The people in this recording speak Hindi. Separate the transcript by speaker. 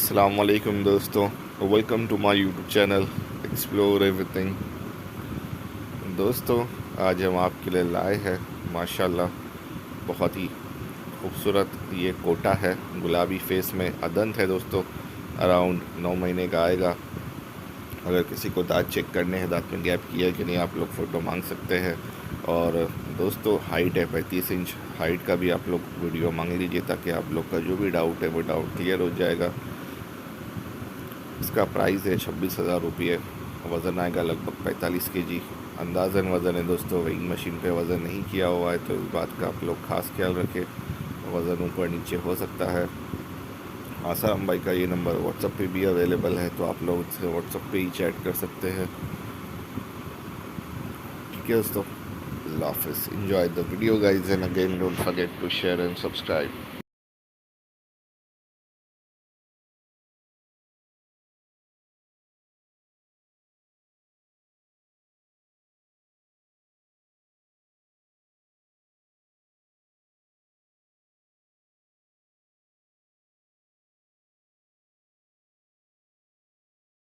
Speaker 1: अस्सलाम वालेकुम दोस्तों, welcome to my YouTube channel explore everything. दोस्तों, आज हम आपके लिए लाए हैं माशाल्लाह बहुत ही खूबसूरत ये कोटा है। गुलाबी फेस में अदंत है दोस्तों। अराउंड 9 महीने का आएगा। अगर किसी को दांत चेक करने हैं, दांत में गैप किया है कि नहीं, आप लोग फ़ोटो मांग सकते हैं। और दोस्तों हाइट है 35 इंच। हाइट का भी आप लोग वीडियो मांग लीजिए ताकि आप लोग का जो भी डाउट है वो डाउट क्लियर हो जाएगा। इसका प्राइस है 26,000 रुपये। वज़न आएगा लगभग 45 केजी। अंदाज़न वज़न है दोस्तों, वेइंग मशीन पे वज़न नहीं किया हुआ है, तो इस बात का आप लोग ख़ास ख्याल रखें। वज़न ऊपर नीचे हो सकता है। आसाराम भाई का ये नंबर व्हाट्सअप पे भी अवेलेबल है, तो आप लोग उससे व्हाट्सअप पे ही चैट कर सकते हैं। ठीक है दोस्तों, अल्लाह हाफिज़। Enjoy the video guys and again don't forget to share and subscribe.